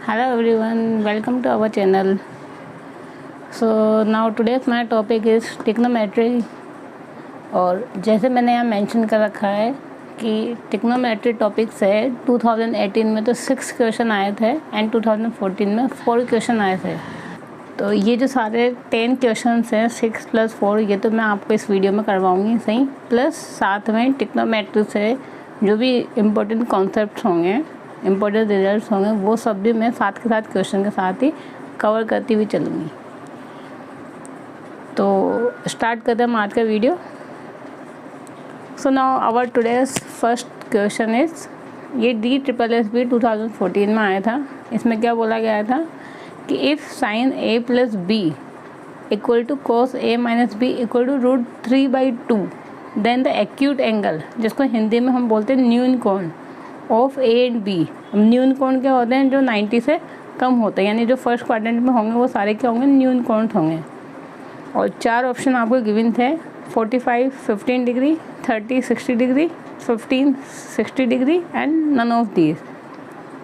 Hello everyone, welcome to our channel. So now today's my topic is trigonometry. और जैसे मैंने यहाँ mention कर रखा है कि ट्रिग्नोमेट्री टॉपिक से 2018 में तो 6 क्वेश्चन आए थे एंड 2014 में 4 क्वेश्चन आए थे। तो ये जो सारे 10 क्वेश्चन हैं 6 + 4 ये तो मैं आपको इस वीडियो में करवाऊँगी सही, प्लस साथ में ट्रिग्नोमेट्री से जो भी इम्पोर्टेंट कॉन्सेप्ट्स होंगे, इम्पोर्टेंट रिजल्ट्स होंगे, वो सब भी मैं साथ के साथ क्वेश्चन के साथ ही कवर करती हुई चलूँगी। तो स्टार्ट करते हैं हम आज का video. So now our today's first question is, ये DSSB 2014 में आया था। इसमें क्या बोला गया था कि if sin a + b = cos a - b = √3/2 then the acute angle, जिसको हिंदी में हम बोलते हैं न्यून कोण, ऑफ A एंड B। न्यून कोण क्या होते हैं? जो 90 से कम होते हैं, यानी जो फर्स्ट क्वाड्रेंट में होंगे वो सारे क्या होंगे? न्यून कोण होंगे। और 4 ऑप्शन आपको गिवन थे, 45 15 degree, 30 60 degree, 15 60 degree and none of these.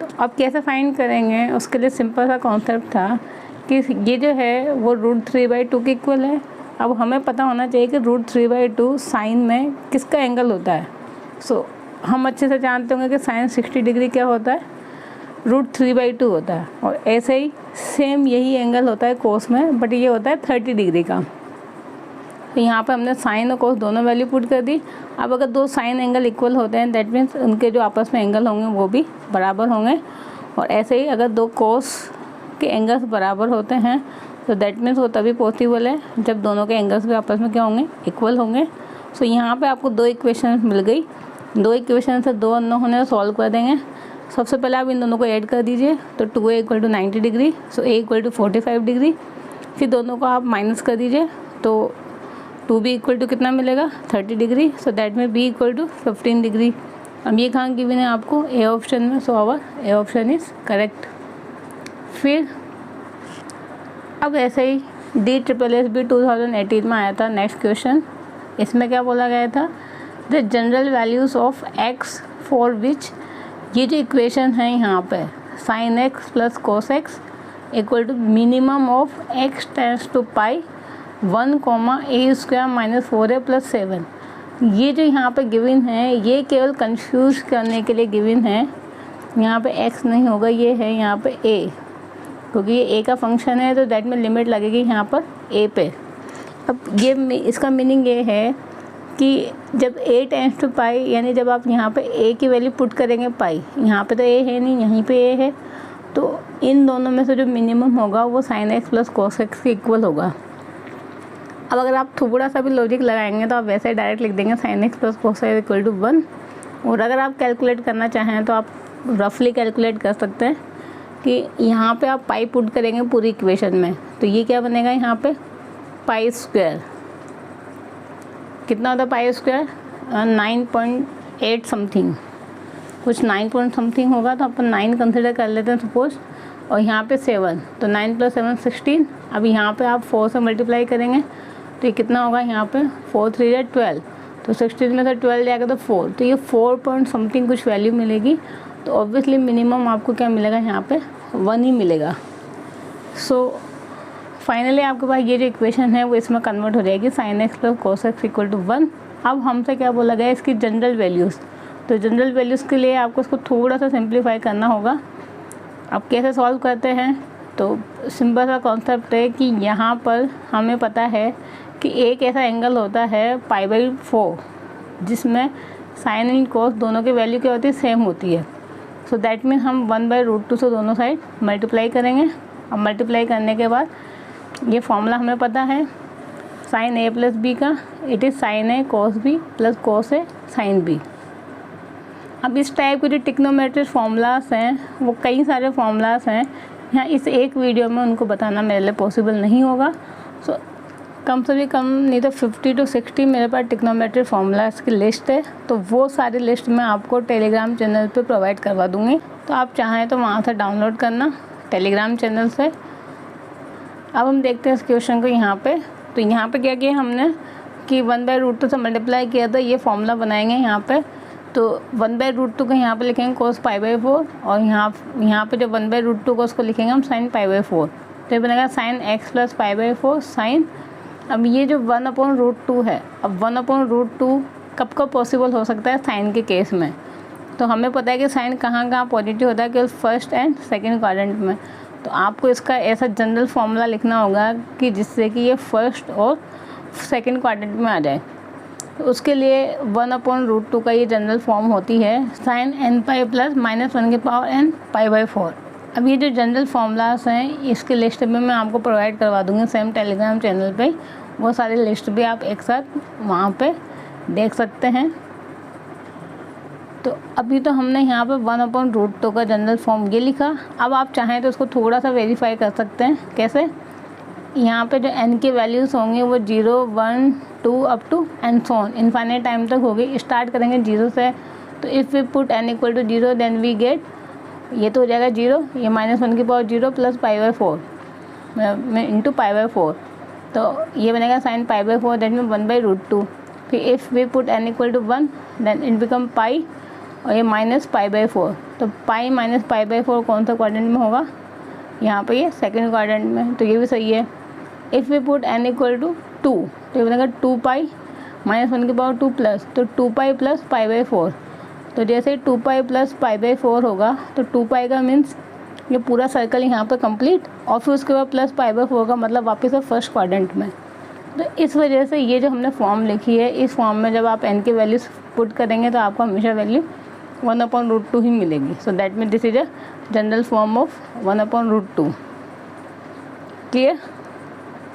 तो अब कैसे फाइंड करेंगे? उसके लिए सिंपल सा कॉन्सेप्ट था कि ये जो है वो √3/2 के इक्वल है। अब हमें पता होना चाहिए कि √3/2 साइन में किसका एंगल होता है। सो हम अच्छे से जानते होंगे कि साइन 60 डिग्री क्या होता है? √3/2 होता है। और ऐसे ही सेम यही एंगल होता है कोस में, बट ये होता है 30 डिग्री का। तो यहाँ पे हमने साइन और कोस दोनों वैल्यू पुट कर दी। अब अगर 2 साइन एंगल इक्वल होते हैं दैट मीन्स उनके जो आपस में एंगल होंगे वो भी बराबर होंगे। और ऐसे ही अगर 2 कोस के एंगल्स बराबर होते हैं तो दैट मीन्स वो तभी पॉसिबल है जब दोनों के एंगल्स भी आपस में क्या होंगे? इक्वल होंगे। सो यहाँ पे आपको 2 इक्वेशन मिल गई। 2 इक्वेशन से 2 अननोन होने सॉल्व कर देंगे। सबसे पहले आप इन दोनों को ऐड कर दीजिए, तो 2a = 90 degree, so a = 45 degree. फिर दोनों को आप माइनस कर दीजिए, तो 2b = कितना मिलेगा? 30 डिग्री। सो दैट में b = 15 डिग्री। अब ये कहाँ गिवन है आपको? ए ऑप्शन में। So our A option is correct. फिर अब ऐसे ही DSSB 2018 में आया था नेक्स्ट क्वेश्चन। इसमें क्या बोला गया था? The general values of x for which, ये जो इक्वेशन है यहाँ पे sin x + cos x = minimum of x tends to pi 1, a² - 4a + 7। ये जो यहाँ पे गिवन है ये केवल कंफ्यूज करने के लिए गिवन है। यहाँ पे x नहीं होगा, ये है यहाँ पे a, क्योंकि ये a का फंक्शन है तो दैट में लिमिट लगेगी यहाँ पर a पे। अब ये इसका मीनिंग ये है कि जब a टेंड्स टू पाई, यानी जब आप यहाँ पे a की वैल्यू पुट करेंगे पाई, यहाँ पे तो a है नहीं, यहीं पे a है, तो इन दोनों में से जो मिनिमम होगा वो sin x + cos x के इक्वल होगा। अब अगर आप थोड़ा सा भी लॉजिक लगाएंगे तो आप वैसे ही डायरेक्ट लिख देंगे sin x + cos x = 1। और अगर आप कैलकुलेट करना चाहें तो आप रफली कैलकुलेट कर सकते हैं कि यहाँ पे आप पाई पुट करेंगे पूरी इक्वेशन में, तो ये क्या बनेगा यहाँ पे? π²। कितना होता है π²? 9.8 समथिंग, कुछ 9 पॉइंट समथिंग होगा, तो अपन 9 कंसिडर कर लेते हैं सपोज। और यहाँ पे 7, तो 9 + 7 16। अब यहाँ पे आप 4 से मल्टीप्लाई करेंगे तो ये कितना होगा? यहाँ पे 4 3 = 12, तो 16 में से 12 जाएगा तो 4, तो ये 4 पॉइंट समथिंग कुछ वैल्यू मिलेगी। तो ऑब्वियसली मिनिमम आपको क्या मिलेगा? यहाँ पे 1 ही मिलेगा। सो फाइनली आपके पास ये जो इक्वेशन है वो इसमें कन्वर्ट हो जाएगी sin x + cos x = 1। अब हमसे क्या बोला गया? इसकी जनरल वैल्यूज़। तो जनरल वैल्यूज़ के लिए आपको इसको थोड़ा सा सिंप्लीफाई करना होगा। अब कैसे सॉल्व करते हैं? तो सिंपल सा कॉन्सेप्ट है कि यहाँ पर हमें पता है कि एक ऐसा एंगल होता है π/4 जिसमें साइन एंड कोस दोनों की वैल्यू क्या होती है? सेम होती है। सो दैट मीन हम 1/√2 से दोनों साइड मल्टीप्लाई करेंगे। अब मल्टीप्लाई करने के बाद ये फॉर्मूला हमें पता है sin a + b का, it is sin a cos b + cos a sin b। अब इस टाइप के जो ट्रिग्नोमेट्री फार्मूलास हैं वो कई सारे फार्मूलास हैं, यहाँ इस एक वीडियो में उनको बताना मेरे लिए पॉसिबल नहीं होगा। सो कम से भी कम नहीं तो 50 to 60 मेरे पास ट्रिग्नोमेट्री फार्मूलास की लिस्ट है, तो वो सारी लिस्ट मैं आपको टेलीग्राम चैनल पे प्रोवाइड करवा दूँगी। तो आप चाहें तो वहाँ से डाउनलोड करना टेलीग्राम चैनल से। अब हम देखते हैं इस क्वेश्चन को यहाँ पे। तो यहाँ पे क्या किया हमने कि 1/√2 से मल्टीप्लाई किया था, ये फॉर्मूला बनाएंगे यहाँ पे। तो 1/√2 को यहाँ पे लिखेंगे cos π/4 और यहाँ पे जो 1/√2 को उसको लिखेंगे हम sin π/4। तो ये बनेगा sin x + π/4 sin। अब ये जो 1/√2 है, अब 1/√2 कब कब पॉसिबल हो सकता है साइन के केस में। तो हमें पता है कि साइन कहाँ कहाँ पॉजिटिव होता है, केवल फर्स्ट एंड सेकंड क्वाड्रेंट में। तो आपको इसका ऐसा जनरल फॉर्मूला लिखना होगा कि जिससे कि ये फर्स्ट और सेकंड क्वाड्रेंट में आ जाए। तो उसके लिए 1/√2 का ये जनरल फॉर्म होती है sin nπ + -1n π/4। अब ये जो जनरल फार्मूलास हैं इसके लिस्ट भी मैं आपको प्रोवाइड करवा दूँगी सेम टेलीग्राम चैनल पे। वो सारी लिस्ट भी आप एक साथ वहाँ पे देख सकते हैं। तो अभी तो हमने यहाँ पे 1/√2 का जनरल फॉर्म ये लिखा। अब आप चाहें तो उसको थोड़ा सा वेरीफाई कर सकते हैं। कैसे? यहाँ पे जो n के वैल्यूज़ होंगे वो 0, 1, 2 up to and so on infinite time तक होगी। स्टार्ट करेंगे 0 से। तो if we put n = 0 then we get, ये तो हो जाएगा 0, ये -1/0 + π/4 इंटू π/4। तो ये बनेगा sin π/4 दैट मीन 1/√2। फिर if we put n = 1 then it become pi और ये -π/4। तो पाई - π/4 कौन सा क्वाड्रेंट में होगा? यहाँ पे ये सेकंड क्वाड्रेंट में। तो ये भी सही है। इफ़ वी पुट n = 2 तो ये बनेगा 2π -1/2 प्लस, तो 2π + π/4। तो जैसे 2π + π/4 होगा तो 2π का मीन्स ये पूरा सर्कल यहाँ पर कंप्लीट, और फिर उसके बाद प्लस π/4 का मतलब वापस से फर्स्ट क्वाड्रेंट में। तो इस वजह से ये जो हमने फॉर्म लिखी है, इस फॉर्म में जब आप n की वैल्यूज़ पुट करेंगे तो आपको हमेशा वैल्यू 1/√2 ही मिलेगी। So that mean this is a general form of 1/√2। Clear?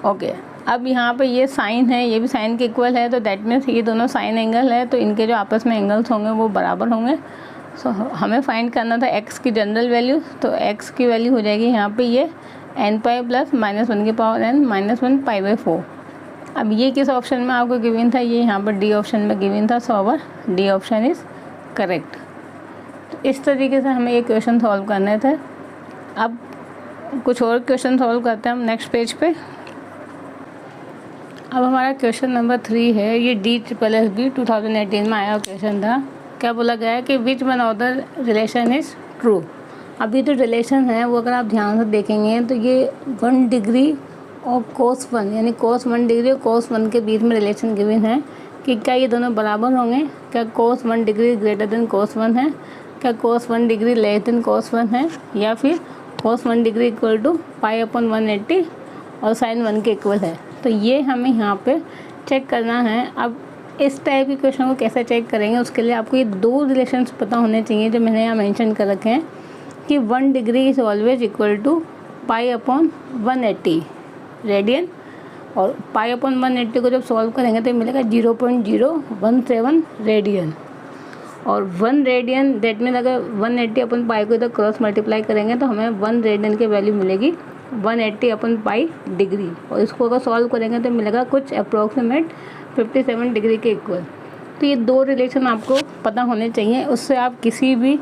Okay. अब यहाँ पे ये साइन है, ये भी साइन के इक्वल है, तो दैट मीन्स ये दोनों साइन एंगल है, तो इनके जो आपस में एंगल्स होंगे वो बराबर होंगे। सो हमें फाइंड करना था x की जनरल वैल्यू। तो x की वैल्यू हो जाएगी यहाँ पे ये nπ + -1n - 1 π/4। अब ये किस ऑप्शन में आपको गिवन था? ये यहाँ पर डी ऑप्शन में गिवन था। सो अवर डी ऑप्शन इज़ करेक्ट। तो इस तरीके से हमें ये क्वेश्चन सॉल्व करने थे। अब कुछ और क्वेश्चन सॉल्व करते हैं हम नेक्स्ट पेज पे। अब हमारा क्वेश्चन नंबर 3 है। ये DSSB 2018 में आया क्वेश्चन था। क्या बोला गया है कि which one of the relation is true. अभी तो रिलेशन है वो अगर आप ध्यान से देखेंगे तो ये 1 डिग्री और cos 1 यानी cos 1 डिग्री और cos 1 के बीच में रिलेशन गिवन है कि क्या ये दोनों बराबर होंगे, क्या cos 1 degree greater than cos 1 है, क्या cos 1 degree less than cos 1 है, या फिर cos 1 डिग्री इक्वल टू π/180 और sin 1 के इक्वल है। तो ये हमें यहाँ पे चेक करना है। अब इस टाइप के क्वेश्चन को कैसे चेक करेंगे, उसके लिए आपको ये 2 रिलेशंस पता होने चाहिए जो मैंने यहाँ मेंशन कर रखे हैं कि 1 degree is always equal to π/180 radian, और π/180 को जब सॉल्व करेंगे तो मिलेगा 0.017 रेडियन। और 1 रेडियन दैट मीन अगर 180/π को इधर क्रॉस मल्टीप्लाई करेंगे तो हमें 1 रेडियन की वैल्यू मिलेगी 180/π डिग्री, और इसको अगर सॉल्व करेंगे तो मिलेगा कुछ अप्रोक्सीमेट 57 डिग्री के इक्वल। तो ये 2 रिलेशन आपको पता होने चाहिए, उससे आप किसी भी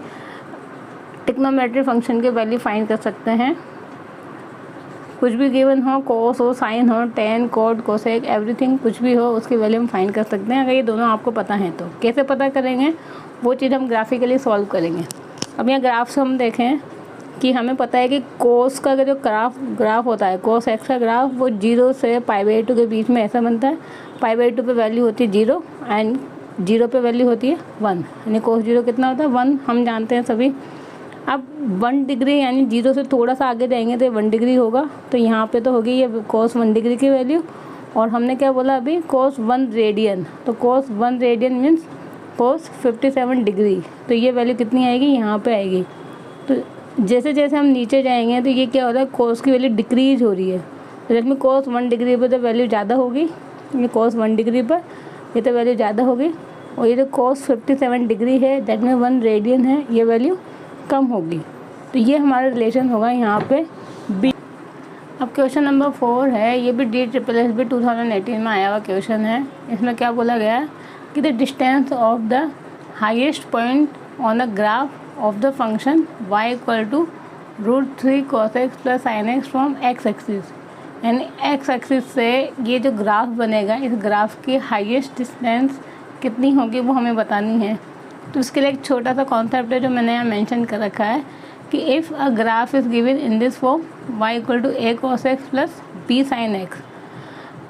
ट्रिग्नोमेट्री फंक्शन के वैल्यू फाइंड कर सकते हैं। कुछ भी गिवन हो, कोस हो, साइन हो, टेन, कोड, कोसेक, एवरीथिंग कुछ भी हो उसकी वैल्यू हम फाइंड कर सकते हैं अगर ये दोनों आपको पता हैं। तो कैसे पता करेंगे वो चीज़ हम ग्राफिकली सॉल्व करेंगे। अब यहाँ ग्राफ से हम देखें कि हमें पता है कि कोस का जो ग्राफ होता है, कोस एक्स का ग्राफ वो 0 से π/2 के बीच में ऐसा बनता है। π/2 पे वैल्यू होती है 0 एंड 0 पे वैल्यू होती है 1, यानी कोस 0 कितना होता है 1, हम जानते हैं सभी। अब 1 डिग्री यानी 0 से थोड़ा सा आगे जाएंगे तो 1 डिग्री होगा, तो यहाँ पे तो होगी ये cos 1 डिग्री की वैल्यू। और हमने क्या बोला अभी, cos 1 रेडियन, तो cos 1 radian means cos 57 degree, तो ये वैल्यू कितनी आएगी, यहाँ पे आएगी। तो जैसे जैसे हम नीचे जाएंगे तो ये क्या होता है, cos की वैल्यू डिक्रीज हो रही है। तो जिसमें cos 1 डिग्री पर तो वैल्यू ज़्यादा होगी, ये cos 1 डिग्री पर ये तो वैल्यू ज़्यादा होगी, और ये जो cos 57 डिग्री है दैट में 1 रेडियन है, ये वैल्यू कम होगी। तो ये हमारा रिलेशन होगा यहाँ पे बी। अब क्वेश्चन नंबर 4 है, ये भी DSSB 2018 में आया हुआ क्वेश्चन है। इसमें क्या बोला गया है कि the distance of the highest point on the graph of the function y = √3 cos x + sin x from x axis, यानी x एक्सिस से ये जो ग्राफ बनेगा इस ग्राफ की हाईएस्ट डिस्टेंस कितनी होगी वो हमें बतानी है। तो उसके लिए एक छोटा सा कॉन्सेप्ट है जो मैंने यहाँ मेंशन कर रखा है कि if a graph is given in this form y equal to a cos x plus b sin x,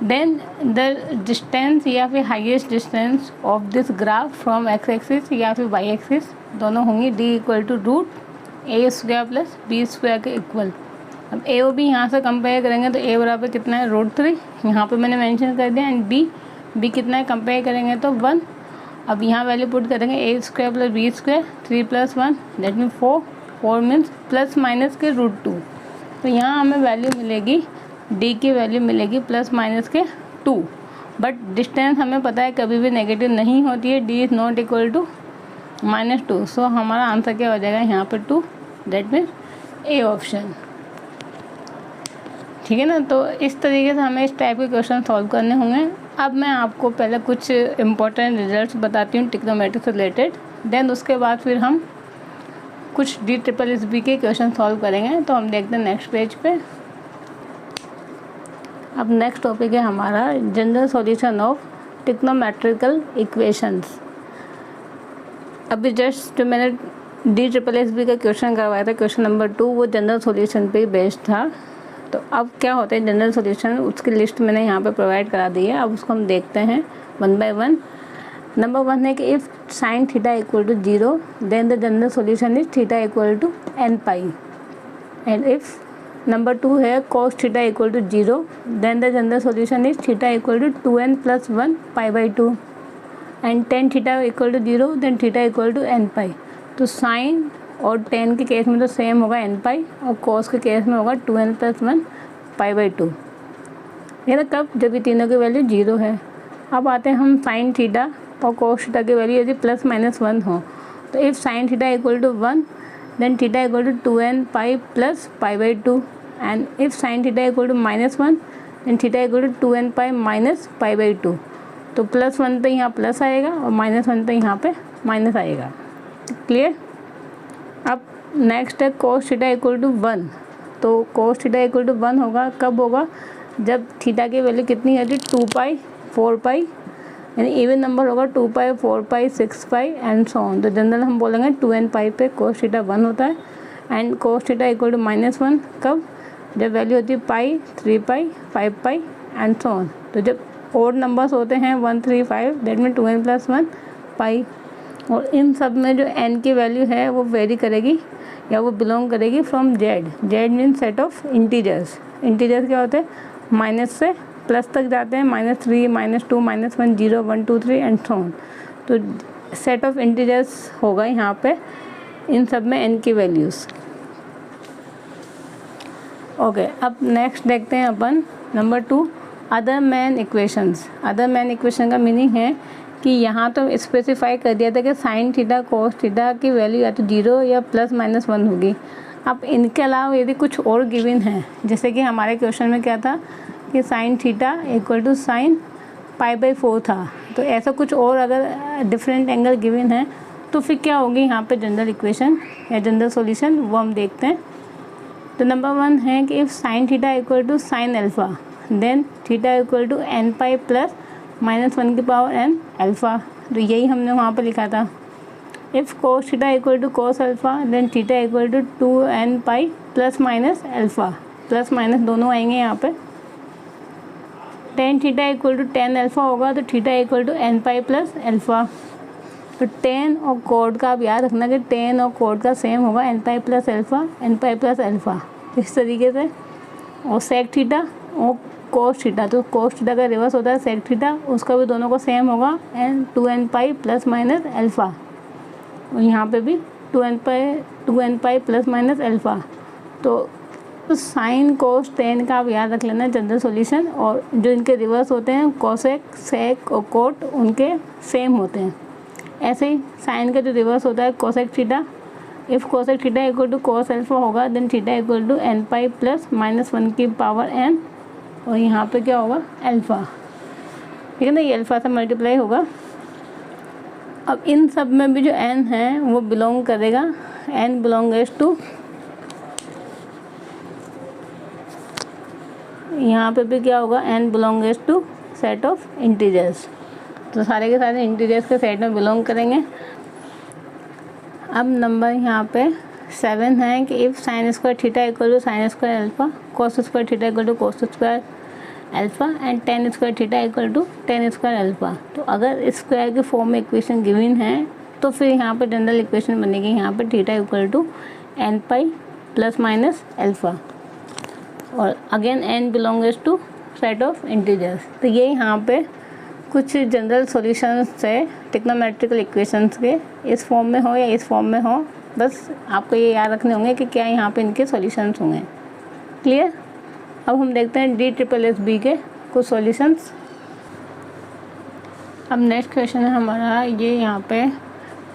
then the distance या फिर highest distance of this graph from x axis या फिर वाई एक्सिस दोनों होंगी d equal to root a square plus B square के equal. अब A और B यहाँ से कंपेयर करेंगे तो a बराबर कितना है √3, यहाँ पे मैंने मेंशन कर दिया, एंड b कितना है कंपेयर करेंगे तो 1। अब यहाँ वैल्यू पुट करेंगे A square plus B square 3 + 1 that mean 4 means plus minus के √2। तो यहाँ हमें वैल्यू मिलेगी d की वैल्यू मिलेगी प्लस माइनस के 2, बट डिस्टेंस हमें पता है कभी भी नेगेटिव नहीं होती है, d is not equal to -2। So हमारा आंसर क्या हो जाएगा यहाँ पर 2, दैट मीन ए ऑप्शन। ठीक है ना। तो इस तरीके से हमें इस टाइप के क्वेश्चन सॉल्व करने होंगे। अब मैं आपको पहले कुछ इंपॉर्टेंट रिजल्ट्स बताती हूँ ट्रिग्नोमेट्री से रिलेटेड, देन उसके बाद फिर हम कुछ DSSB के क्वेश्चन सॉल्व करेंगे। तो हम देखते हैं नेक्स्ट पेज पे। अब नेक्स्ट टॉपिक है हमारा general solution of trigonometrical equations. अभी जस्ट जो मैंने DSSB का क्वेश्चन करवाया था, क्वेश्चन नंबर 2, वो जनरल सॉल्यूशन पे बेस्ड था। तो अब क्या होता है जनरल सॉल्यूशन, उसकी लिस्ट मैंने यहाँ पे प्रोवाइड करा दी है। अब उसको हम देखते हैं 1 बाय 1। नंबर 1 है कि if sine theta equal to 0 then the general solution is theta equal to n π, and if number 2 है cos theta equal to 0 then the general solution is theta equal to 2n + 1 π/2, and tan theta equal to 0 then theta equal to n π। तो sign और tan के case में तो same होगा n π, और cos के case में होगा 2n + 1 π/2। ये ना कब, जब ये तीनों की वैल्यू 0 है। अब आते हैं हम साइन थीटा और cos थीटा की वैल्यू यदि +-1 हो, तो if sine theta equal to 1 then theta equal to 2n π + π/2, and if sine theta equal to -1 then theta equal to 2n π - π/2। तो +1 पे यहाँ प्लस आएगा और -1 पे यहाँ पे माइनस आएगा। क्लियर। अब नेक्स्ट है cos थीटा इक्वल टू 1। तो cos थीटा इक्वल टू 1 होगा, कब होगा, जब थीटा की वैल्यू कितनी है 2π 4π, यानी इवन नंबर होगा 2π 4π 6π एंड सो ऑन। तो जनरल हम बोलेंगे 2n π पे cos थीटा 1 होता है, and cos theta equal to -1 कब, जब वैल्यू होती है π 3π 5π एंड सो ऑन। तो जब ओड नंबर्स होते हैं 1 3 5 दैट मीन 2n + 1 π, और इन सब में जो n की वैल्यू है वो वेरी करेगी या वो बिलोंग करेगी from z mean set of integers. Integers क्या होते हैं, माइनस से प्लस तक जाते हैं, -3 -2 -1 0 1 2 3 एंड सो ऑन। तो सेट ऑफ इंटीजर्स होगा यहाँ पे इन सब में n की वैल्यूज़। ओके, अब नेक्स्ट देखते हैं अपन number 2 other main equations. Other main equation का मीनिंग है कि यहाँ तो स्पेसिफाई कर दिया था कि साइन थीटा cos थीटा की वैल्यू या तो 0 या +-1 होगी। अब इनके अलावा यदि कुछ और गिवन है, जैसे कि हमारे क्वेश्चन में क्या था कि sine theta equal to sine π/4 था, तो ऐसा कुछ और अगर डिफरेंट एंगल गिवन है तो फिर क्या होगी यहाँ पे जनरल इक्वेशन या जनरल सॉल्यूशन, वो हम देखते हैं। तो नंबर 1 है कि if sine theta equal to sine alpha then theta equal to n π + -1 की पावर n अल्फ़ा। तो यही हमने वहाँ पर लिखा था। If cos theta equal to cos alpha then theta equal to 2n π ± alpha, plus minus दोनों आएंगे यहाँ पे। tan theta equal to tan alpha होगा तो theta equal to n π + alpha. तो tan और cot का आप याद रखना कि tan और cot का सेम होगा n π + अल्फ़ा n π + अल्फ़ा, इस तरीके से। और sec थीटा और cos थीटा, तो cos थीटा का रिवर्स होता है sec थीटा, उसका भी दोनों का सेम होगा 2n π ± अल्फ़ा, और यहाँ पे भी 2n π ± अल्फ़ा। तो साइन cos tan का आप याद रख लेना जनरल सॉल्यूशन, और जो इनके रिवर्स होते हैं cosec sec और cot उनके सेम होते हैं। ऐसे ही साइन का जो रिवर्स होता है cosec theta, if cosec theta equal to cos alpha होगा then theta equal to n π + -1 की पावर n, और यहाँ पे क्या होगा अल्फ़ा, ठीक है ना, ये अल्फ़ा से मल्टीप्लाई होगा। अब इन सब में भी जो n है वो बिलोंग करेगा, n बिलोंग्स टू, यहाँ पे भी क्या होगा n belongs to set of integers. तो सारे के सारे इंटीजर्स के सेट में बिलोंग करेंगे। अब नंबर यहाँ पे 7 है कि if sine square theta equal to sine square alpha, cos square theta equal to cos square alpha and tan square theta equal to tan square alpha. तो अगर स्क्वायर के फॉर्म में इक्वेशन गिवन है तो फिर यहाँ पे जनरल इक्वेशन बनेगी यहाँ पे theta equal to n pi plus minus alpha, और again n belongs to set of integers. तो ये यहाँ पे कुछ जनरल सॉल्यूशंस है ट्रिग्नोमेट्रिकल इक्वेशंस के, इस फॉर्म में हो या इस फॉर्म में हो, बस आपको ये याद रखने होंगे कि क्या यहाँ पे इनके सॉल्यूशंस होंगे। क्लियर। अब हम देखते हैं DSSB के कुछ सॉल्यूशंस। अब नेक्स्ट क्वेश्चन है हमारा ये यहाँ पे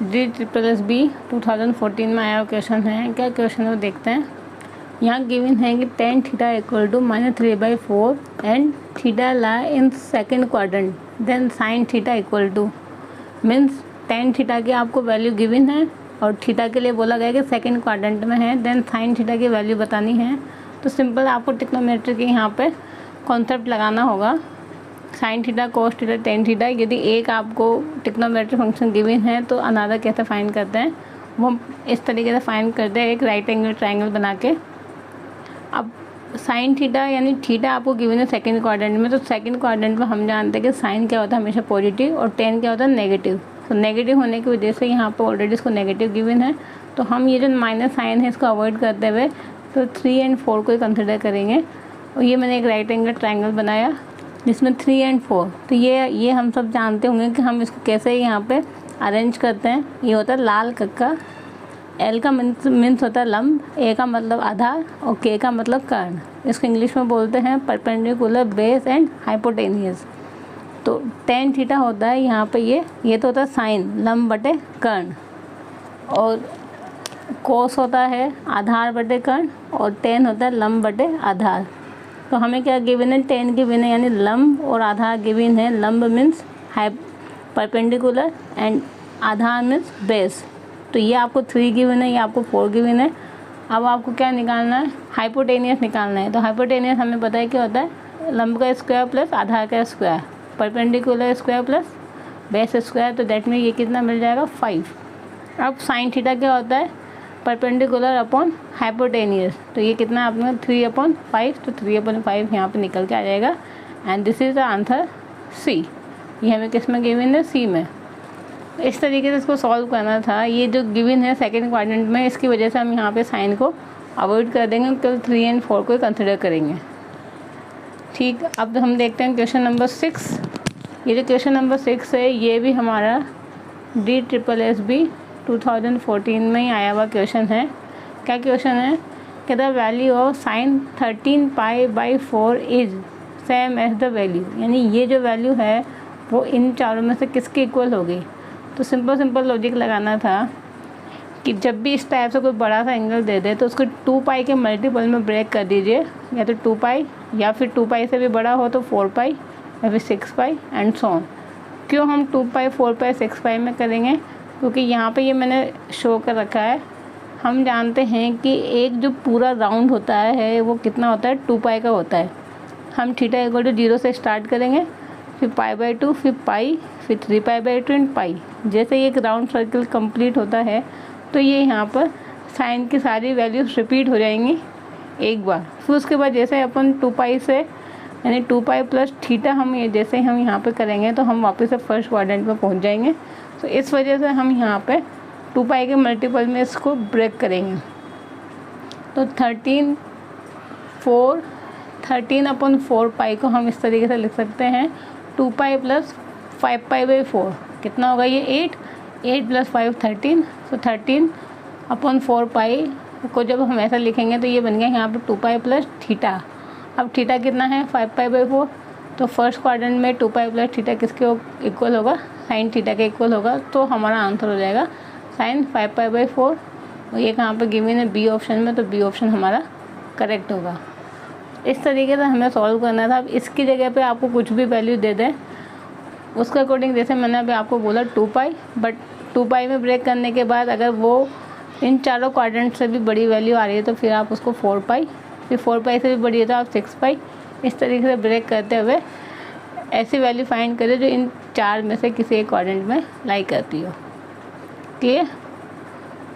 DSSB 2014 में आया क्वेश्चन है। क्या क्वेश्चन है वो देखते हैं। यहाँ गिवन है कि tan theta equal to -3/4 and theta lie in second quadrant, then sin theta equal to, means tan theta की आपको वैल्यू गिवन है और थीटा के लिए बोला गया कि सेकेंड क्वाड्रेंट में है, देन sin थीटा की वैल्यू बतानी है। तो सिंपल आपको ट्रिग्नोमेट्री के यहाँ पे कॉन्सेप्ट लगाना होगा, sin theta cos theta tan theta. यदि एक आपको ट्रिग्नोमेट्री फंक्शन गिवन है तो अनदर कैसे फाइंड करते हैं वो हम इस तरीके से फाइंड करते हैं, एक राइट एंगल ट्राइंगल बना के। अब sin थीटा यानी थीटा आपको गिवन है सेकंड क्वाड्रेंट में, तो सेकंड क्वाड्रेंट में हम जानते हैं कि sin क्या होता है हमेशा पॉजिटिव और tan क्या होता है नेगेटिव। तो नेगेटिव होने की वजह से यहाँ पे ऑलरेडी इसको नेगेटिव गिवन है, तो हम ये जो माइनस साइन है इसको अवॉइड करते हुए तो 3 और 4 को कंसिडर करेंगे। और ये मैंने एक राइट एंगल ट्राइंगल बनाया जिसमें 3 और 4। तो ये हम सब जानते होंगे कि हम इसको कैसे यहाँ पे अरेंज करते हैं। ये होता है लाल कक्का, L का मीन्स होता है लंब, A का मतलब आधार और K का मतलब कर्ण। इसको इंग्लिश में बोलते हैं परपेंडिकुलर, बेस एंड हाइपोटेनियस। तो tan थीटा होता है यहाँ पे ये तो होता है साइन, लंब बटे कर्ण, और कोस होता है आधार बटे कर्ण, और tan होता है लंब बटे आधार। तो हमें क्या गिवन है, tan गिवन है यानी लंब और आधार गिवन है। लंब means perpendicular and Aadhaar means base. तो ये आपको 3 गिवन है, ये आपको 4 गिवन है। अब आपको क्या निकालना है, हाइपोटेनियस निकालना है। तो हाइपोटेनियस हमें पता है क्या होता है, लंब का स्क्वायर प्लस आधार का square, perpendicular square plus base square. तो दैट में ये कितना मिल जाएगा 5। अब sin थीटा क्या होता है, परपेंडिकुलर अपॉन हाइपोटेनियस। तो ये कितना आपने 3/5, तो 3/5 यहाँ पे निकल के आ जाएगा। And this is the answer C। ये हमें किस में गिवन है, C में। इस तरीके से इसको सॉल्व करना था। ये जो गिवन है सेकंड क्वाड्रेंट में, इसकी वजह से हम यहाँ पे साइन को अवॉइड कर देंगे, केवल 3 और 4 को कंसिडर करेंगे। ठीक, अब हम देखते हैं क्वेश्चन नंबर 6। ये जो क्वेश्चन नंबर 6 है ये भी हमारा DSSB 2014 में ही आया हुआ क्वेश्चन है। क्या क्वेश्चन है कि the value of sine 13π/4 is same as the value, यानी ये जो वैल्यू है वो इन चारों में से किसके इक्वल होगी। तो सिंपल लॉजिक लगाना था कि जब भी इस टाइप से कोई बड़ा सा एंगल दे दे तो उसको 2π के मल्टीपल में ब्रेक कर दीजिए, या तो 2π या फिर 2π से भी बड़ा हो तो 4π या फिर 6π एंड सो ऑन। क्यों हम 2π, 4π, 6π में करेंगे, क्योंकि यहाँ पे ये मैंने शो कर रखा है। हम जानते हैं कि एक जो पूरा राउंड होता है वो कितना होता है, 2π का होता है। हम थीटा इक्वल टू 0 से स्टार्ट करेंगे, फिर π/2, फिर पाई, फिर 3π/2 एंड पाई। जैसे ये एक राउंड सर्कल कंप्लीट होता है तो ये यहाँ पर साइन की सारी वैल्यूज रिपीट हो जाएंगी एक बार। फिर उसके बाद जैसे अपन 2π से यानी 2π प्लस थीटा हम ये जैसे हम यहाँ पे करेंगे तो हम वापस से फर्स्ट क्वाड्रेंट में पहुँच जाएंगे। तो इस वजह से हम यहाँ पे 2π के मल्टीपल में इसको ब्रेक करेंगे। तो 13/4π को हम इस तरीके से लिख सकते हैं 2π प्लस 5π/4 कितना होगा ये 8 प्लस 5 13। तो 13/4π को जब हम ऐसा लिखेंगे तो ये बन गया यहाँ पर 2π प्लस थीटा। अब थीटा कितना है 5π/4, तो फर्स्ट क्वाड्रेंट में 2π प्लस थीटा किसके इक्वल होगा, साइन थीटा के इक्वल होगा। तो हमारा आंसर हो जाएगा साइन 5π/4। और ये कहाँ पर गिवन है, बी ऑप्शन में, तो बी ऑप्शन हमारा करेक्ट होगा। इस तरीके से हमें सॉल्व करना था। अब इसकी जगह पे आपको कुछ भी वैल्यू दे दें उसके अकॉर्डिंग, जैसे मैंने अभी आपको बोला 2π, बट 2π में ब्रेक करने के बाद अगर वो इन चारों क्वाड्रेंट से भी बड़ी वैल्यू आ रही है तो फिर आप उसको 4π, फिर 4π से भी बड़ी है तो आप 6π, इस तरीके से ब्रेक करते हुए ऐसी वैल्यू फाइंड करें जो इन चार में से किसी एक क्वाड्रेंट में लाई करती हो। क्लियर।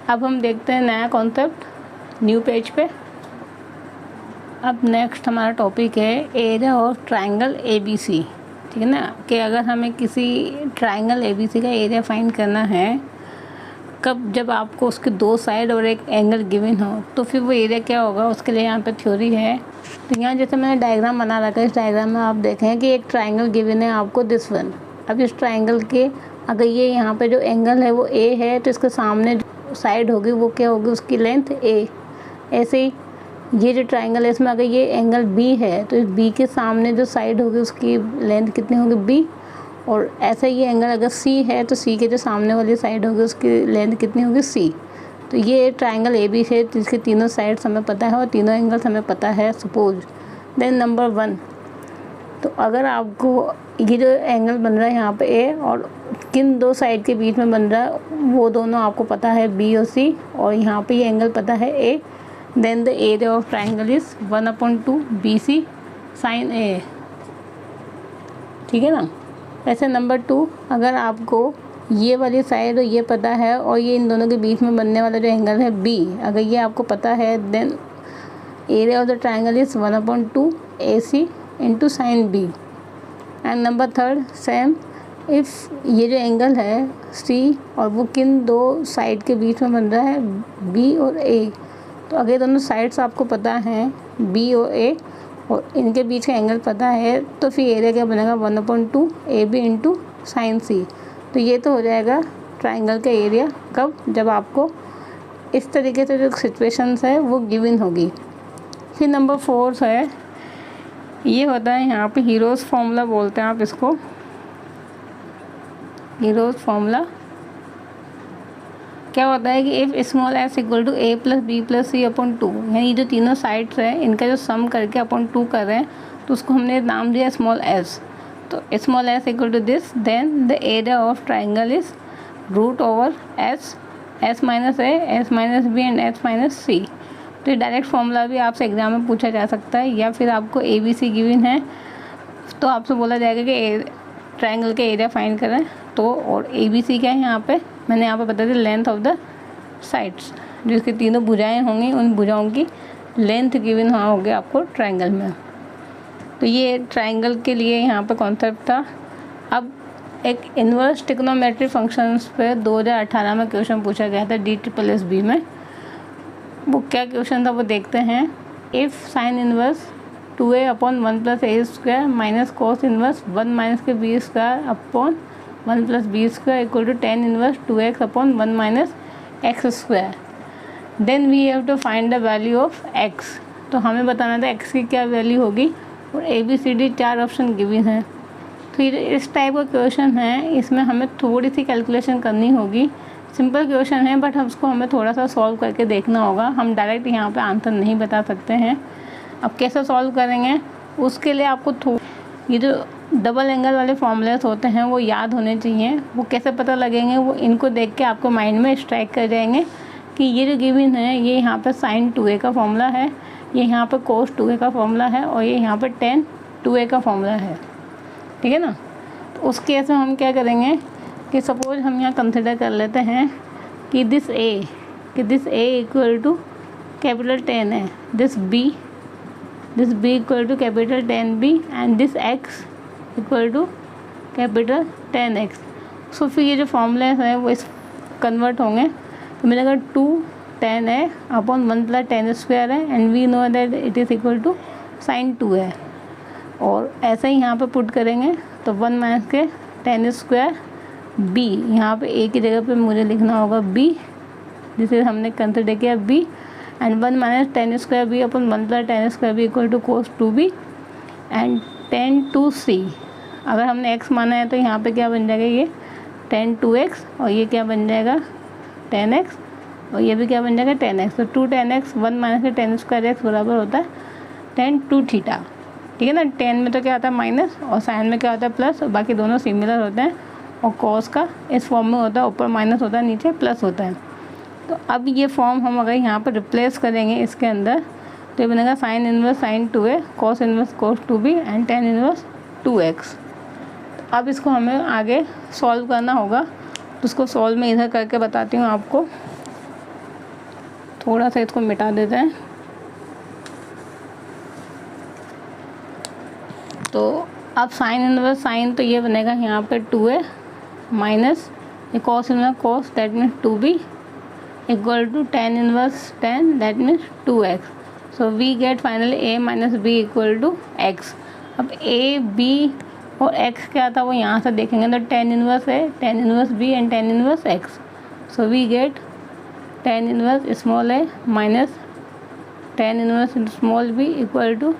अब हम देखते हैं नया कॉन्सेप्ट न्यू पेज पे। अब नेक्स्ट हमारा टॉपिक है एरिया ऑफ ट्रायंगल ABC, ठीक है ना। कि अगर हमें किसी ट्रायंगल ABC का एरिया फाइंड करना है, कब, जब आपको उसके दो साइड और एक एंगल गिवन हो, तो फिर वो एरिया क्या होगा, उसके लिए यहाँ पे थ्योरी है। तो यहाँ जैसे मैंने डायग्राम बना रखा है, इस डायग्राम में आप देखें कि एक ट्रायंगल गिवन है आपको, दिस वन। अब इस ट्रायंगल के अगर ये यहाँ पे जो एंगल है वो A है, तो इसके सामने जो साइड होगी वो क्या होगी, उसकी लेंथ A। ऐसे ही ये जो ट्रायंगल है इसमें अगर ये एंगल B है, तो इस B के सामने जो साइड होगी उसकी लेंथ कितनी होगी, B। और ऐसा ही एंगल अगर C है, तो C के जो सामने वाली साइड होगी उसकी लेंथ कितनी होगी, C। तो ये ट्रायंगल ABC है जिसके तीनों साइड्स हमें पता है और तीनों एंगल्स हमें पता है, सपोज। देन नंबर 1, तो अगर आपको ये जो एंगल बन रहा है यहाँ पे A और किन दो साइड के बीच में बन रहा है, वो दोनों आपको पता है, B और C, और यहाँ पे ये एंगल पता है A। Then the area of triangle is 1/2 BC sin A, ठीक है ना। ऐसे नंबर 2, अगर आपको ये वाली साइड और ये पता है और ये इन दोनों के बीच में बनने वाला जो एंगल है B, अगर ये आपको पता है, then area of the triangle is 1/2 AC into sine B। And number 3, same, if ये जो एंगल है C और वो किन दो साइड के बीच में बन रहा है, B और A, तो अगर दोनों साइड्स आपको पता हैं B और A और इनके बीच का एंगल पता है, तो फिर एरिया क्या बनेगा, 1/2 AB इंटू साइन C। तो ये तो हो जाएगा ट्रायंगल का एरिया, कब, जब आपको इस तरीके से जो सिचुएशंस है वो गिवन होगी। फिर नंबर 4 है, ये होता है यहाँ पे हीरोज़ फॉर्मूला बोलते हैं आप इसको, हीरोज़ फॉर्मूला। क्या होता है कि if small s equal to A + B + C/2, यानी जो तीनों साइड्स हैं इनका जो सम करके अपन 2 कर रहे हैं, तो उसको हमने नाम दिया स्मॉल s। तो small s equal to this, then the area of triangle is √s, s - A, s - B and s - C। तो ये डायरेक्ट फॉर्मूला भी आपसे एग्जाम में पूछा जा सकता है, या फिर आपको ABC गिवन है तो आपसे बोला जाएगा कि ट्रायंगल के एरिया फाइंड करें। तो और ABC क्या है यहाँ पे, मैंने यहाँ पे बता दिया, लेंथ ऑफ द साइड्स, जो इसकी तीनों भुजाएं होंगी उन भुजाओं की लेंथ गिवन वहाँ होगी आपको ट्रायंगल में। तो ये ट्रायंगल के लिए यहाँ पे कॉन्सेप्ट था। अब एक इन्वर्स ट्रिग्नोमेट्री फंक्शंस पे 2018 में क्वेश्चन पूछा गया था DSSB में। वो क्या क्वेश्चन था वो देखते हैं। If sine inverse 2a/1 + a² minus cos inverse 1 - के b² 1 + b² equal to tan inverse 2x/1 - x², then we have to find the value of x। तो हमें बताना था x की क्या वैल्यू होगी, और ABCD 4 ऑप्शन गिवन है। फिर इस टाइप का क्वेश्चन है, इसमें हमें थोड़ी सी कैलकुलेशन करनी होगी। सिंपल क्वेश्चन है बट उसको हमें थोड़ा सा सॉल्व करके देखना होगा, हम डायरेक्ट यहाँ पे आंसर नहीं बता सकते हैं। अब कैसे सॉल्व करेंगे, उसके लिए आपको ये जो डबल एंगल वाले फॉर्मूलेस होते हैं वो याद होने चाहिए। वो कैसे पता लगेंगे, वो इनको देख के आपको माइंड में स्ट्राइक कर जाएंगे कि ये जो गिवन है, ये यहाँ पे sin 2a का फॉर्मूला है, ये यहाँ पे cos 2a का फॉर्मूला है, और ये यहाँ पे tan 2a का फॉर्मूला है, ठीक है ना। तो उस केस में हम क्या करेंगे कि सपोज हम यहाँ कंसिडर कर लेते हैं कि this a equal to capital 10 है, this b equal to capital 10b and this x equal to capital 10x। So फिर ये जो फॉर्मूला है वो इस कन्वर्ट होंगे, तो मिलेगा 2 10a/1 + tan² है, and we know that it is equal to sin 2a। और ऐसे ही यहाँ पे पुट करेंगे तो 1 - के tan² b, यहाँ पे a की जगह पे मुझे लिखना होगा b, जिसे हमने कंसिडर किया b, and 1 - tan² b/1 + tan² b equal to cos 2b and tan 2c। अगर हमने x माना है तो यहाँ पे क्या बन जाएगा, ये tan 2x, और ये क्या बन जाएगा tan x, और ये भी क्या बन जाएगा tan x। तो 2 tan x 1 - के tan² x बराबर होता है tan 2θ, ठीक है ना। tan में तो क्या आता है माइनस, और साइन में क्या होता है प्लस, और बाकी दोनों सिमिलर होते हैं। और cos का इस फॉर्म में होता है, ऊपर माइनस होता है, नीचे प्लस होता है। तो अब ये फॉर्म हम अगर यहाँ पर रिप्लेस करेंगे इसके अंदर, तो ये बनेगा sin inverse sin 2a, cos inverse cos 2b and tan inverse 2x। अब इसको हमें आगे सॉल्व करना होगा, तो उसको सॉल्व में इधर करके बताती हूँ आपको। थोड़ा सा इसको मिटा देते हैं। तो अब साइन इनवर्स साइन तो ये बनेगा यहाँ पे 2a माइनस ये cos inverse cos that means 2b equal to tan inverse tan that means 2x। So we get finally a minus b equal to x। अब a b और x क्या था वो यहाँ से देखेंगे तो टेन इनवर्स है, tan inverse b and tan inverse x। So we get tan inverse small a minus tan inverse small b equal to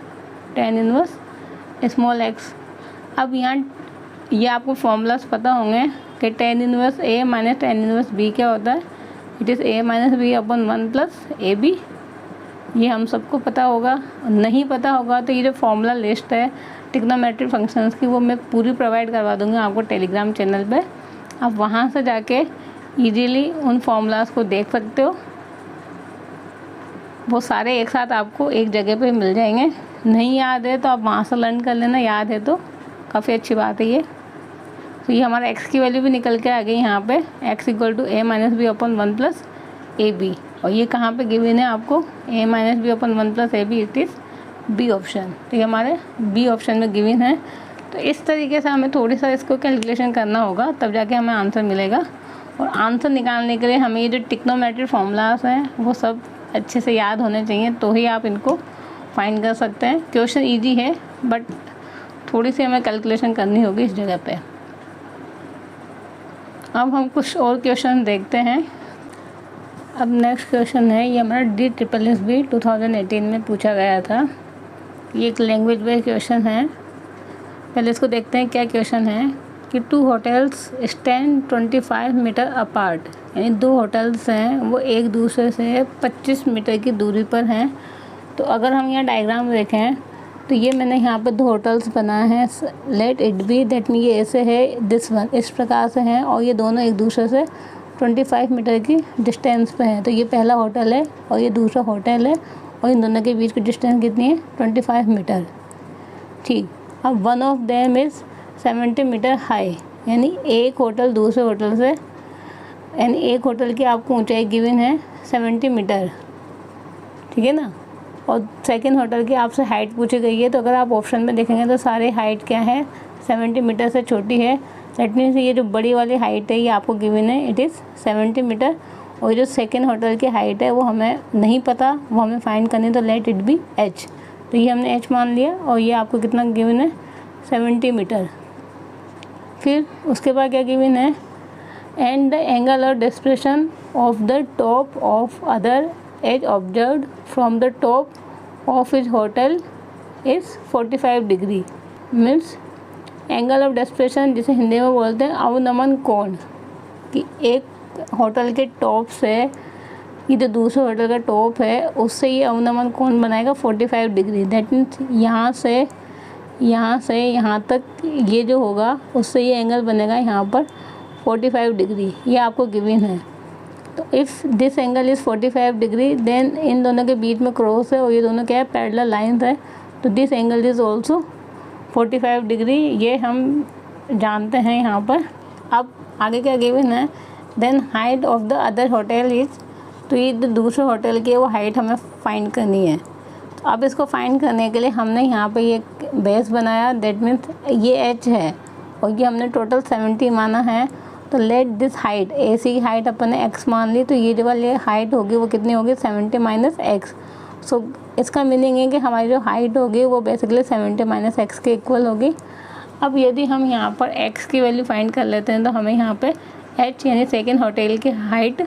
tan inverse small x। अब यहाँ ये आपको फॉर्मूलाज पता होंगे कि tan inverse a minus tan inverse b क्या होता है। It is a minus b upon 1 plus a b. ये हम सबको पता होगा। नहीं पता होगा तो ये जो फॉर्मूला लिस्ट है ट्रिग्नोमेट्रिक फंक्शंस की वो मैं पूरी प्रोवाइड करवा दूँगी आपको टेलीग्राम चैनल पे। आप वहाँ से जाके इजीली उन फॉर्मूलाज को देख सकते हो। वो सारे एक साथ आपको एक जगह पे मिल जाएंगे। नहीं याद है तो आप वहाँ से लर्न कर लेना, याद है तो काफ़ी अच्छी बात है ये। तो ये हमारा x की वैल्यू भी निकल के आ गई यहाँ पे x equal to a minus b upon 1 plus a b. और ये कहाँ पे गिवन है आपको a minus b upon 1 plus a b, it is B option. तो ये हमारे बी ऑप्शन में गिवन है। तो इस तरीके से हमें थोड़ी सा इसको कैलकुलेशन करना होगा तब जाके हमें आंसर मिलेगा। और आंसर निकालने के लिए हमें ये जो ट्रिग्नोमेट्रिक फॉर्मूलाज हैं वो सब अच्छे से याद होने चाहिए तो ही आप इनको फाइंड कर सकते हैं। क्वेश्चन इजी है बट थोड़ी सी हमें कैलकुलेशन करनी होगी इस जगह पे। अब हम कुछ और क्वेश्चन देखते हैं। अब नेक्स्ट क्वेश्चन है ये हमारा DSSB 2018 में पूछा गया था। ये एक लैंग्वेज बेस्ड क्वेश्चन है। पहले इसको देखते हैं क्या क्वेश्चन है कि 2 होटल्स स्टैंड 25 मीटर अपार्ट, यानी 2 होटल्स हैं वो एक दूसरे से 25 मीटर की दूरी पर हैं। तो अगर हम यहाँ डायग्राम देखें तो ये मैंने यहाँ पे 2 होटल्स बनाए हैं। Let it be that mean ये ऐसे है, दिस वन इस प्रकार से हैं और ये दोनों एक दूसरे से 25 मीटर की डिस्टेंस पे हैं। तो ये पहला होटल है और ये दूसरा होटल है और इन दोनों के बीच की डिस्टेंस कितनी है 25 मीटर। ठीक, अब one of them is 70 metre high, यानी एक होटल दूसरे होटल से, यानी एक होटल की आपको ऊंचाई गिवन है 70 मीटर, ठीक है ना। और सेकंड होटल की आपसे हाइट पूछी गई है। तो अगर आप ऑप्शन में देखेंगे तो सारे हाइट क्या है 70 मीटर से छोटी है। दैट मीन्स ये जो बड़ी वाली हाइट है ये आपको गिवन है, इट इज़ 70 मीटर। और जो सेकंड होटल की हाइट है वो हमें नहीं पता, वो हमें फाइंड करनी है। तो लेट इट बी h। तो ये हमने h मान लिया और ये आपको कितना गिवन है 70 मीटर। फिर उसके बाद क्या गिवन है, एंड द एंगल और depression of the top of other edge observed from the top of his hotel is 45 degree. Means angle of depression जिसे हिंदी में बोलते हैं अवनमन कोण, कि एक होटल के टॉप से ये जो दूसरे होटल का टॉप है उससे ये अवनमन कोण बनाएगा 45 डिग्री। दैट मीन्स यहाँ से यहाँ तक ये जो होगा उससे ये एंगल बनेगा यहाँ पर 45 डिग्री। ये आपको गिवन है। तो if this angle is 45 degree then इन दोनों के बीच में क्रॉस है और ये दोनों क्या है पैरेलल लाइंस है। तो this angle is also 45 degree, ये हम जानते हैं यहाँ पर। अब आगे क्या गिवन है, then height of the other hotel is, तो ये जो दूसरे होटल की वो हाइट हमें फाइंड करनी है। तो अब इसको फाइंड करने के लिए हमने यहाँ पे ये बेस बनाया। दैट मीन्स ये h है और ये हमने टोटल 70 माना है। तो लेट दिस हाइट, AC की हाइट अपन ने x मान ली, तो ये जो वाली हाइट होगी वो कितनी होगी 70 माइनस x। सो इसका मीनिंग है कि हमारी जो हाइट होगी वो बेसिकली 70 माइनस x के इक्वल होगी। अब यदि हम यहाँ पर x की वैल्यू फाइंड कर लेते हैं तो हमें यहाँ पे h यानी सेकेंड होटल की हाइट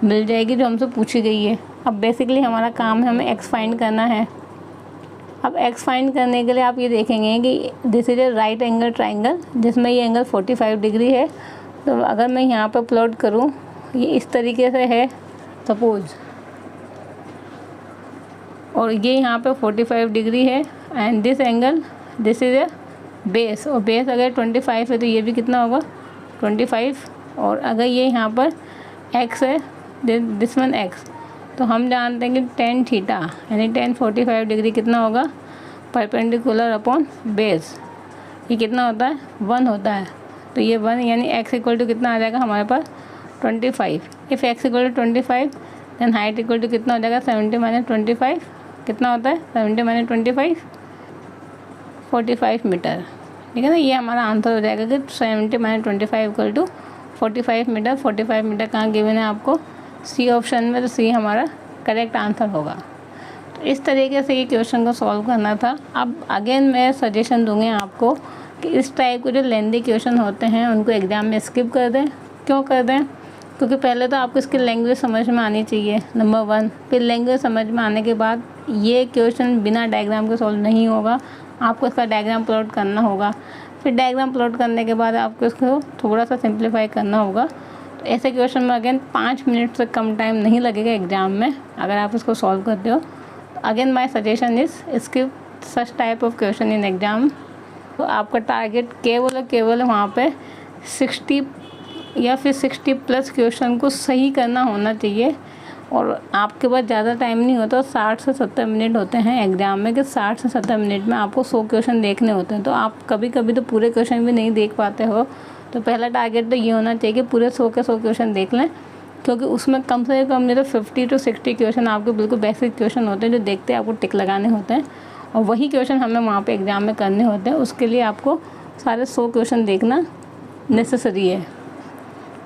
मिल जाएगी जो हमसे पूछी गई है। अब बेसिकली हमारा काम है हमें x फाइंड करना है। अब x फाइंड करने के लिए आप ये देखेंगे कि this is a right angle triangle जिसमें ये एंगल 45 डिग्री है। तो अगर मैं यहाँ पर प्लॉट करूँ, ये इस तरीके से है सपोज, और ये यहाँ पे 45 डिग्री है and this angle, this is a base, और बेस अगर 25 है तो ये भी कितना होगा 25। और अगर ये यहाँ पर x है, दिस वन x, तो हम जानते हैं कि tan थीटा यानी tan 45 डिग्री कितना होगा परपेंडिकुलर अपॉन बेस, ये कितना होता है 1 होता है। तो ये 1 यानी x इक्वल टू कितना आ जाएगा हमारे पास 25। If x equal to 25 then height equal to कितना हो जाएगा 70 माइनस 25, कितना होता है 70 माइनस 25, 45 मीटर, ठीक है ना। ये हमारा आंसर हो जाएगा कि 70 minus 25 equal to 45 metre. 45 metre कहाँ गिवन है आपको, सी ऑप्शन में, तो सी हमारा करेक्ट आंसर होगा। तो इस तरीके से ये क्वेश्चन को सॉल्व करना था। अब अगेन मैं सजेशन दूंगी आपको कि इस टाइप के जो लेंदी क्वेश्चन होते हैं उनको एग्ज़ाम में स्किप कर दें। क्यों कर दें, क्योंकि पहले तो आपको इसकी लैंग्वेज समझ में आनी चाहिए, नंबर 1। फिर लैंग्वेज समझ में आने के बाद ये क्वेश्चन बिना डायग्राम के सॉल्व नहीं होगा, आपको इसका डायग्राम प्लॉट करना होगा। फिर डायग्राम प्लॉट करने के बाद आपको इसको थोड़ा सा सिंप्लीफाई करना होगा। तो ऐसे क्वेश्चन में अगेन 5 मिनट से कम टाइम नहीं लगेगा एग्ज़ाम में अगर आप इसको सॉल्व करते हो। तो again my suggestion is skip such type of question in exam. तो आपका टारगेट केवल और केवल वहाँ पे 60 या फिर 60 प्लस क्वेश्चन को सही करना होना चाहिए। और आपके पास ज़्यादा टाइम नहीं होता, 60 से 70 मिनट होते हैं एग्ज़ाम में, कि 60 से 70 मिनट में आपको 100 क्वेश्चन देखने होते हैं। तो आप कभी कभी तो पूरे क्वेश्चन भी नहीं देख पाते हो। तो पहला टारगेट तो ये होना चाहिए कि पूरे 100 के 100 क्वेश्चन देख लें, क्योंकि उसमें कम से कम नहीं तो 50 to 60 क्वेश्चन आपके बिल्कुल बेसिक क्वेश्चन होते हैं जो देखते आपको टिक लगाने होते हैं, और वही क्वेश्चन हमें वहाँ पे एग्ज़ाम में करने होते हैं। उसके लिए आपको सारे 100 क्वेश्चन देखना नेसेसरी है।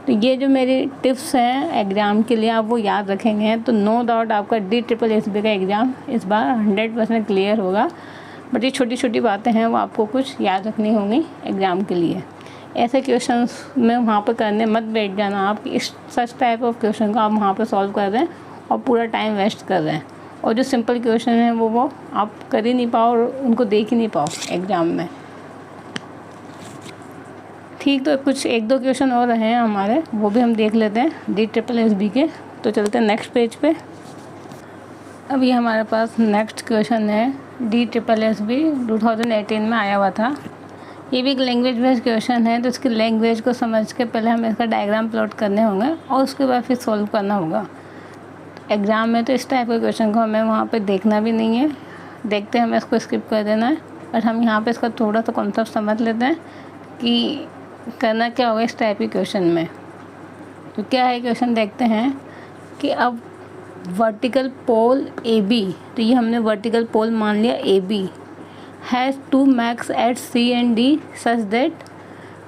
तो ये जो मेरी टिप्स हैं एग्ज़ाम के लिए, आप वो याद रखेंगे तो नो डाउट आपका DSSB का एग्ज़ाम इस बार 100% क्लियर होगा। बट ये छोटी छोटी बातें हैं वो आपको कुछ याद रखनी होंगी एग्ज़ाम के लिए। ऐसे क्वेश्चंस में वहाँ पर करने मत बैठ जाना आप, इस सच टाइप ऑफ क्वेश्चन को आप वहाँ पर सॉल्व कर दें और पूरा टाइम वेस्ट कर रहे हैं, और जो सिंपल क्वेश्चन हैं वो आप कर ही नहीं पाओ और उनको देख ही नहीं पाओ एग्ज़ाम में। ठीक, तो कुछ 1-2 क्वेश्चन और रहे हैं हमारे, वो भी हम देख लेते हैं DSSB के। तो चलते हैं नेक्स्ट पेज पे। अब ये हमारे पास नेक्स्ट क्वेश्चन है, DSSB 2018 में आया हुआ था। ये भी एक लैंग्वेज बेस्ड क्वेश्चन है। तो इसकी लैंग्वेज को समझ के पहले हमें इसका डायग्राम प्लॉट करने होंगे और उसके बाद फिर सॉल्व करना होगा। एग्ज़ाम में तो इस टाइप के क्वेश्चन को हमें वहाँ पे देखना भी नहीं है, देखते हमें इसको स्किप कर देना है। बट हम यहाँ पे इसका थोड़ा सा कॉन्सेप्ट समझ लेते हैं कि करना क्या होगा इस टाइप के क्वेश्चन में। तो क्या है क्वेश्चन, देखते हैं कि अब वर्टिकल पोल AB, तो ये हमने वर्टिकल पोल मान लिया AB, has 2 masts at C and D such that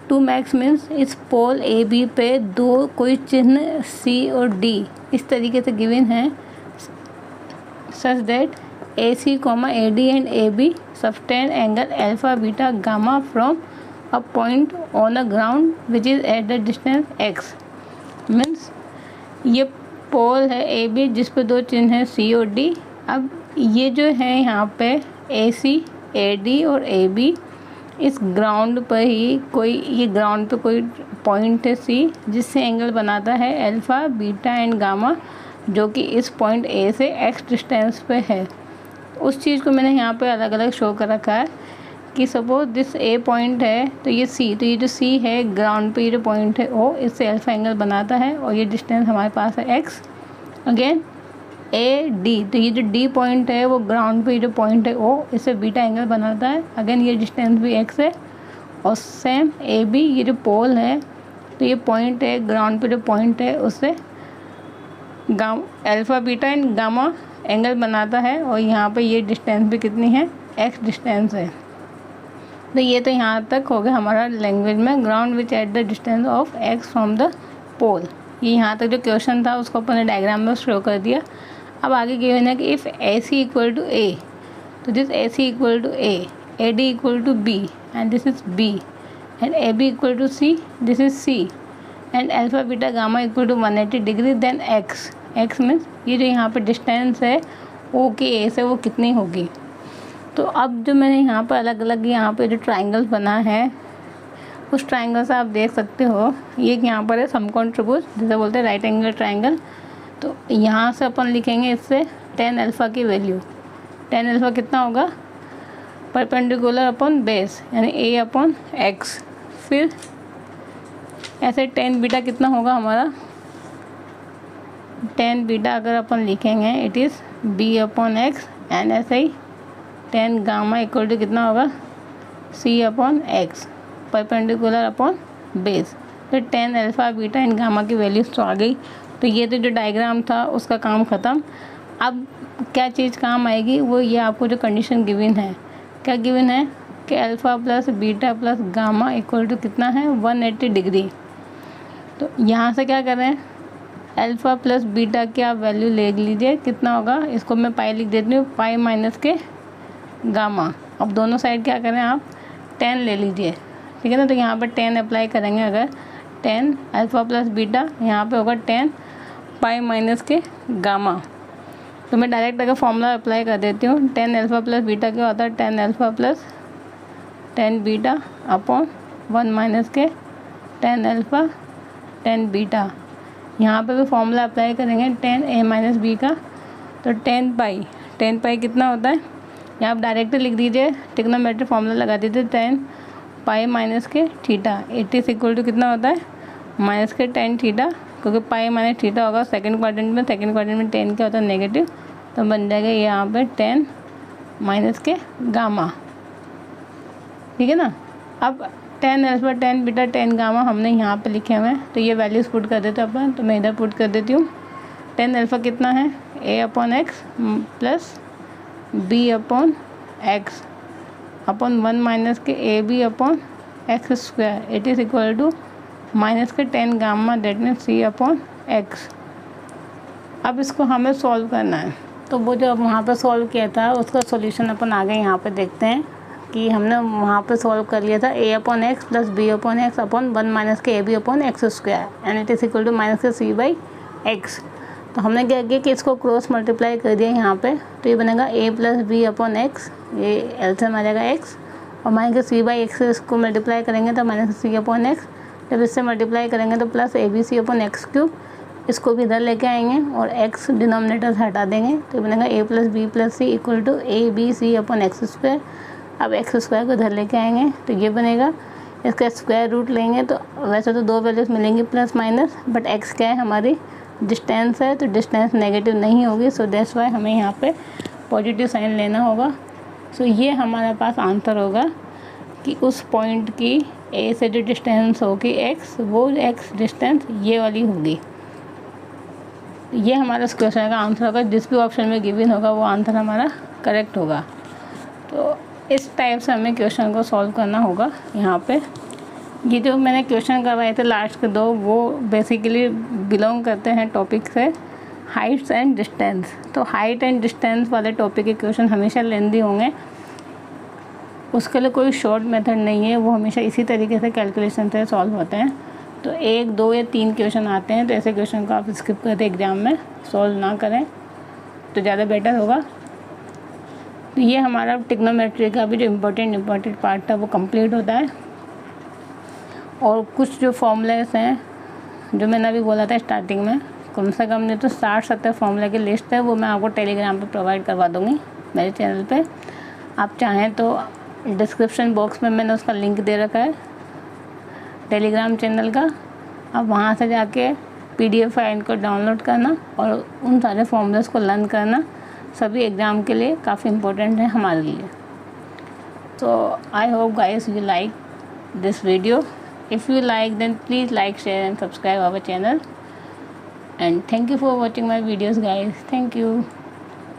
2 masts means इस पोल AB पे 2 कोई चिन्ह C और D इस तरीके से गिवन है, such that AC, AD and AB sustain angle alpha beta gamma from a point on the ground which is at the distance x। Means ये पोल है AB जिस पे 2 चिन्ह है C और D। अब ये जो है यहाँ पे AC, AD और AB, इस ग्राउंड पर ही कोई, ये ग्राउंड पे कोई पॉइंट है C जिससे एंगल बनाता है अल्फ़ा बीटा एंड गामा, जो कि इस पॉइंट A से x डिस्टेंस पे है। उस चीज़ को मैंने यहाँ पे अलग अलग शो कर रखा है कि सपोज दिस A पॉइंट है, तो ये C, तो ये जो C है ग्राउंड पे, ये जो पॉइंट है O, इससे अल्फा एंगल बनाता है, और ये डिस्टेंस हमारे पास है x। अगेन AD, तो ये जो D पॉइंट है वो ग्राउंड पे, ये जो पॉइंट है O, इससे बीटा एंगल बनाता है। अगेन ये डिस्टेंस भी x है। और सेम AB, ये जो पोल है, तो ये पॉइंट है ग्राउंड पे, जो पॉइंट है उससे alpha beta and gamma angle बनाता है, और यहाँ पे ये डिस्टेंस भी कितनी है, x डिस्टेंस है। तो ये तो यहाँ तक हो गया हमारा लैंग्वेज में, ground which at the distance of x from the pole. ये यहाँ तक जो क्वेश्चन था उसको अपने डायग्राम में शो कर दिया। अब आगे गिवन है कि if AC equal to A, तो this AC equal to A, AD equal to B and this is B, and AB equal to C, this is C, and alpha beta gamma equal to 180 degree, then x means ये जो यहाँ पे distance है O के A से वो कितनी होगी। तो अब जो मैंने यहाँ पर अलग अलग यहाँ पे जो ट्राइंगल बना है, उस ट्राइंगल से आप देख सकते हो, ये यहाँ पर है समकोण त्रिभुज जिसे बोलते हैं राइट एंगल ट्राइंगल। तो यहाँ से अपन लिखेंगे इससे tan अल्फ़ा की वैल्यू, tan अल्फ़ा कितना होगा, परपेंडिकुलर अपॉन बेस यानी A अपॉन x। फिर ऐसे tan बीटा कितना होगा हमारा, tan बीटा अगर अपन लिखेंगे it is B upon x, and ऐसे ही tan गामा इक्वल टू कितना होगा, C upon x, perpendicular upon base. तो tan alpha beta and gamma की वैल्यूज तो आ गई। तो ये तो जो डायग्राम था उसका काम ख़त्म। अब क्या चीज़ काम आएगी, वो ये आपको जो कंडीशन गिवन है, क्या गिवन है कि alpha plus beta plus gamma equal to कितना है 180 डिग्री। तो यहाँ से क्या करें, अल्फ़ा प्लस बीटा की आप वैल्यू ले लीजिए, कितना होगा, इसको मैं पाई लिख देती हूँ, पाई माइनस के गामा। अब दोनों साइड क्या करें आप 10 ले लीजिए, ठीक है ना। तो यहाँ पर 10 अप्लाई करेंगे, अगर 10 अल्फ़ा प्लस बीटा, यहाँ पे होगा 10 पाई माइनस के गामा। तो मैं डायरेक्ट अगर फॉर्मूला अप्लाई कर देती हूँ, 10 अल्फ़ा प्लस बीटा क्या होता है, 10 alpha plus 10 beta upon 1 minus k 10 alpha 10 beta. यहाँ पे भी फॉर्मूला अप्लाई करेंगे 10 a माइनस बी का, तो 10 पाई कितना होता है, यहाँ आप डायरेक्ट लिख दीजिए, ट्रिग्नोमेट्रिक फॉर्मूला लगा दीजिए 10 पाई माइनस के थीटा। 80 इज इक्वल टू कितना होता है माइनस के 10 थीटा, क्योंकि पाई माइनस थीटा होगा सेकंड क्वाड्रेंट में, 10 क्या होता है नेगेटिव, तो बन जाएगा यहाँ पे 10 माइनस के गामा, ठीक है ना। अब 10 अल्फ़ा 10 बीटा 10 गामा हमने यहाँ पे लिखे हुए हैं, तो ये वैल्यूज़ पुट कर देते हैं अपन। तो मैं इधर पुट कर देती हूँ, 10 अल्फ़ा कितना है a upon x plus b upon x upon 1 minus k a b upon x square, it is equal to minus k 10 gamma, that means c upon x. अब इसको हमें सॉल्व करना है, तो वो जो वहाँ पर सॉल्व किया था उसका सॉल्यूशन अपन आगे यहाँ पे देखते हैं कि हमने वहाँ पे सॉल्व कर लिया था a upon x plus b upon x upon 1 minus k a b upon x square and it is equal to minus k c by x. तो हमने क्या किया कि इसको क्रॉस मल्टीप्लाई कर दिया यहाँ पे, तो ये बनेगा a plus b upon x, ये एलसीएम आ जाएगा x, और minus k c by x से इसको मल्टीप्लाई करेंगे तो माइनस सी अपॉन एक्स, जब इससे मल्टीप्लाई करेंगे तो plus a b c upon x cube, इसको भी इधर लेके आएंगे और x डिनोमिनेटर से हटा देंगे, तो ये बनेगा a plus b plus c equal to a b c upon x square. अब एक्स स्क्वायर को इधर लेके आएंगे तो ये बनेगा, इसका स्क्वायर रूट लेंगे तो वैसे तो दो वैल्यूज मिलेंगी प्लस माइनस, बट एक्स क्या है हमारी डिस्टेंस है, तो डिस्टेंस नेगेटिव नहीं होगी, सो दैट्स वाई हमें यहाँ पे पॉजिटिव साइन लेना होगा। सो ये हमारे पास आंसर होगा कि उस पॉइंट की ए से जो डिस्टेंस होगी एक्स, वो एक्स डिस्टेंस ये वाली होगी। ये हमारा इस क्वेश्चन का आंसर होगा, जिस भी ऑप्शन में गिवन होगा वो आंसर हमारा करेक्ट होगा। तो इस टाइप से हमें क्वेश्चन को सॉल्व करना होगा। यहाँ पे ये जो मैंने क्वेश्चन करवाए थे लास्ट के दो, वो बेसिकली बिलोंग करते हैं टॉपिक से हाइट्स एंड डिस्टेंस। तो हाइट एंड डिस्टेंस वाले टॉपिक के क्वेश्चन हमेशा लेंदी होंगे, उसके लिए कोई शॉर्ट मेथड नहीं है, वो हमेशा इसी तरीके से कैलकुलेशन से सॉल्व होते हैं। तो 1, 2 या 3 क्वेश्चन आते हैं, तो ऐसे क्वेश्चन को आप स्किप करके एग्ज़ाम में सॉल्व ना करें तो ज़्यादा बेटर होगा। तो ये हमारा ट्रिग्नोमेट्री का भी जो इम्पोर्टेंट पार्ट था वो कंप्लीट होता है। और कुछ जो फॉर्मूलेस हैं जो मैंने अभी बोला था स्टार्टिंग में, कम से कम नहीं तो 60-70 फॉर्मूले की लिस्ट है, वो मैं आपको टेलीग्राम पे प्रोवाइड करवा दूँगी मेरे चैनल पे। आप चाहें तो डिस्क्रिप्शन बॉक्स में मैंने उसका लिंक दे रखा है टेलीग्राम चैनल का, आप वहाँ से जाके PDF फाइल को डाउनलोड करना और उन सारे फॉर्मूलेस को लर्न करना, सभी एग्ज़ाम के लिए काफ़ी इम्पोर्टेंट है हमारे लिए। So I hope guys you like this video. If you like, then please like, share and subscribe our channel. And thank you for watching my videos guys. Thank you.